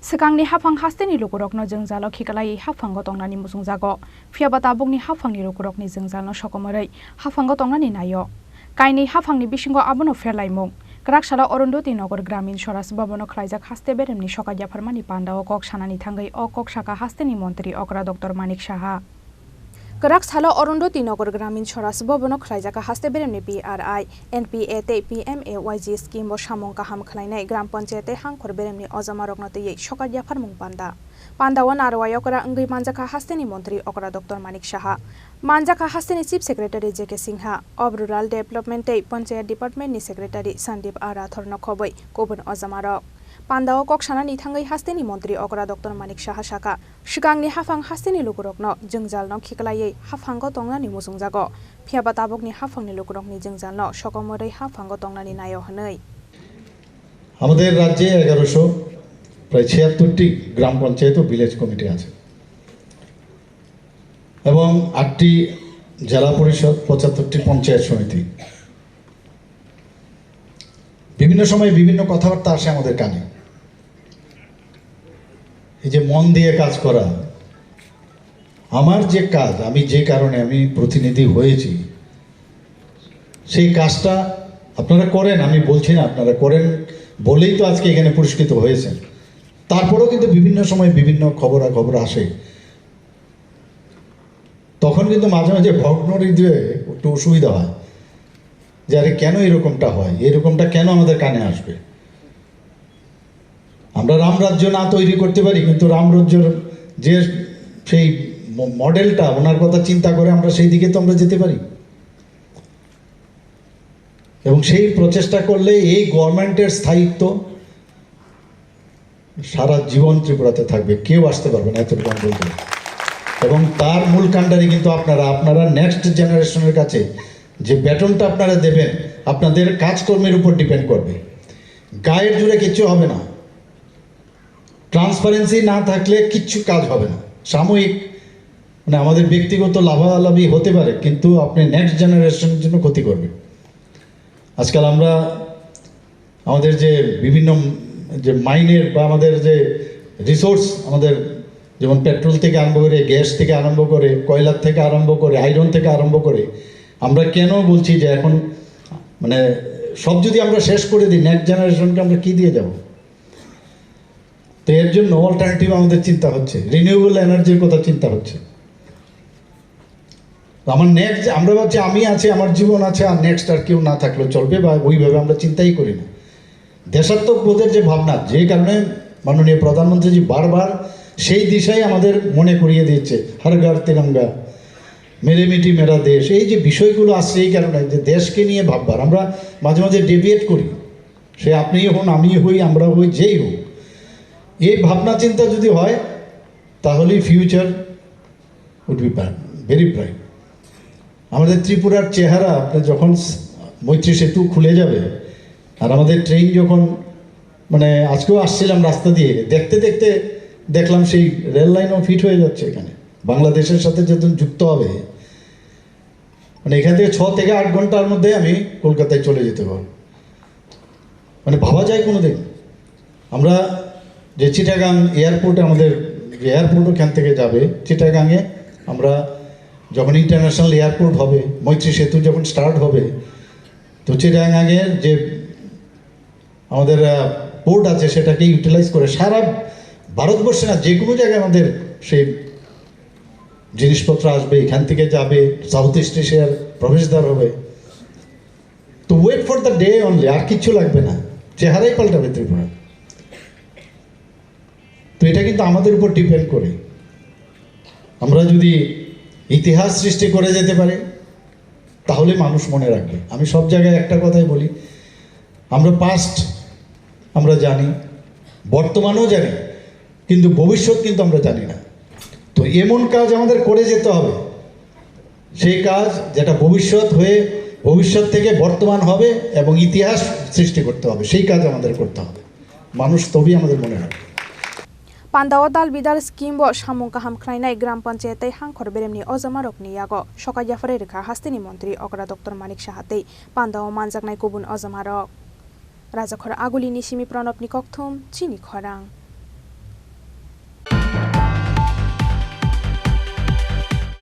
Sekangni hafang hasteni lukurokno jengjalo khikalai hafango tongnani musungjago phiaba tabukni hafangni lukurokni jengjalo sokomorai hafango tongnani nayo kaini hafangni bisingo abono ferlaimung Krakshala Orondoti Nogor Gramin Soras Babono Khlaijak haste beremni Sokat Yapharmani Pandao kok sanani thangai o kok saka hasteni montri okra Dr. Manik Saha Krakshala Orondoti Nogor Gramin Soras Babono Khlaijak haste beremni PRI NPA te PMAYG scheme bo Samung Kaham Khlainai Gram Panchayat hangkhor beremni ojama Rokno te Sokat Yapharmung Pandao narwayo kora angri manjaka hasteni montri okra Dr. Manik Saha Manjaka hasteni Chief Secretary J.K. Singha of Rural Development Panchayat Department ni Secretary Sandip Ara Thorno Khoboi Kobun Ojamaro Pandao kok sanani thangai hasteni montri okra Dr. Manik Saha saka Shikangni hafang hasteni lukurokno jengjalno khiklai hafango tongnani musungjago phiaba tabukni hafangni lukurokni jengjalno sokomorei hafango tongnani nayo hanei আমাদের রাজ্যে 1100 প্রায় 76টি গ্রাম পঞ্চায়েত ও village committee আছে এবং 8টি জেলা পরিষদ 75টি পঞ্চায়েত সমিতি বিভিন্ন সময় বিভিন্ন কথাবার্তা আসে আমাদের কানে এই যে মন দিয়ে কাজ করা আমার যে কাজ আমি যে কারণে আমি প্রতিনিধি হয়েছি সেই কাজটা আপনারা করেন আমি বলছি না আপনারা করেন বলেই তো আজকে এখানে পুরস্কৃত হয়েছেন তারপরেও কিন্তু বিভিন্ন সময় বিভিন্ন খবর আসে তখন কিন্তু মাঝে মাঝে ভগ্ন হৃদয়ে একটু অসুবিধা হয় যে আরে কেন এরকমটা হয় এরকমটা কেন আমাদের কানে আসবে আমরা রামরাজ্য না তৈরি করতে পারি কিন্তু রামরাজ্যের যে সেই মডেলটা ওনার কথা চিন্তা করে আমরা সেই দিকে তো আমরা যেতে পারি এবং সেই প্রচেষ্টা করলে এই গভর্নমেন্টের স্থায়িত্ব সারা জীবন ত্রিপুরাতে থাকবে কেউ আসতে পারবে না এতটুকু বলতে এবং তার মূল কাণ্ডারি কিন্তু আপনারা নেক্সট জেনারেশনের কাছে যে বেতনটা আপনারা দেবেন আপনাদের কাজকর্মের উপর ডিপেন্ড করবে গায়ের জুড়ে কিচ্ছু হবে না ট্রান্সপারেন্সি না থাকলে কিচ্ছু কাজ হবে না সাময়িক মানে আমাদের ব্যক্তিগত লাভালাভি হতে পারে কিন্তু আপনি নেক্সট জেনারেশনের জন্য ক্ষতি করবে আজকাল আমরা আমাদের যে বিভিন্ন যে মাইনের বা আমাদের যে রিসোর্স আমাদের যেমন পেট্রোল থেকে আরম্ভ করে গ্যাস থেকে আরম্ভ করে কয়লার থেকে আরম্ভ করে আয়রন থেকে আরম্ভ করে আমরা কেন বলছি যে এখন মানে সব যদি আমরা শেষ করে দিই নেক্সট জেনারেশনকে আমরা কি দিয়ে যাব তো এর জন্য অল্টারনেটিভ আমাদের চিন্তা হচ্ছে রিনিউয়েবল এনার্জির কথা চিন্তা হচ্ছে আমার নেক্সট আমরা ভাবছি আমি আছি আমার জীবন আছে আর নেক্সট আর কেউ না থাকলেও চলবে বা ওইভাবে আমরা চিন্তাই করি না দেশাত্মক বোধের যে ভাবনা যে কারণে মাননীয় প্রধানমন্ত্রীজি বারবার সেই দিশায় আমাদের মনে করিয়ে দিচ্ছে হর ঘর তিরঙ্গা মেরে মিটি মেরা দেশ এই যে বিষয়গুলো আসছে এই কারণে যে দেশকে নিয়ে ভাববার আমরা মাঝে মাঝে ডেভিয়েট করি সে আপনিই হন আমি হই আমরা হই যেই হোক এই ভাবনা চিন্তা যদি হয় তাহলেই future would be very bright আমাদের ত্রিপুরার চেহারা আপনার যখন মৈত্রী সেতু খুলে যাবে আর আমাদের ট্রেন যখন মানে আজকেও আসছিলাম রাস্তা দিয়ে দেখতে দেখতে দেখলাম সেই রেল লাইনও ফিট হয়ে যাচ্ছে এখানে বাংলাদেশের সাথে যখন যুক্ত হবে মানে এখান থেকে 6 থেকে 8 ঘন্টার মধ্যে আমি কলকাতায় চলে যেতে পারবো মানে ভাবা যায় কোনো দিন আমরা যে চিটাগাং এয়ারপোর্টে আমাদের যে এয়ারপোর্ট ওখান থেকে যাবে চিটাগাংয়ে আমরা যখন ইন্টারন্যাশনাল এয়ারপোর্ট হবে মৈত্রী সেতু যখন স্টার্ট হবে তো চিটাগাংয়ের যে আমাদের পোর্ট আছে সেটাকে ইউটিলাইজ করে সারা ভারতবর্ষে না যে কোনো জায়গায় আমাদের সেই জিনিসপত্র আসবে এখান থেকে যাবে সাউথ ইস্ট এশিয়ার প্রবেশদ্বার হবে তো wait for the day only আর কিচ্ছু লাগবে না চেহারাই পাল্টাবে ত্রিপুরা তো এটা কিন্তু আমাদের উপর ডিপেন্ড করে আমরা যদি ইতিহাস সৃষ্টি করে যেতে পারে তাহলে মানুষ মনে রাখবে আমি সব জায়গায় একটা কথাই বলি আমরা পাস্ট আমরা জানি বর্তমানও জানি কিন্তু ভবিষ্যৎ কিন্তু আমরা জানি না তো এমন কাজ আমাদের করে যেতে হবে সেই কাজ যেটা ভবিষ্যৎ থেকে বর্তমান হবে এবং ইতিহাস সৃষ্টি করতে হবে সেই কাজ আমাদের করতে হবে মানুষ তবেই আমাদের মনে রাখবে Pandao dal bidal scheme bo Samung Kaham Khlainai Gram Panchayat hangkhor beremni ojama Rokni yago Sokat Yapharjakha hasteni montri okra Dr. Manik Saha Pandao manjaknai kubun ojama Rok Rajakhor aguli nisimi pranobni kokthum Chini Khorang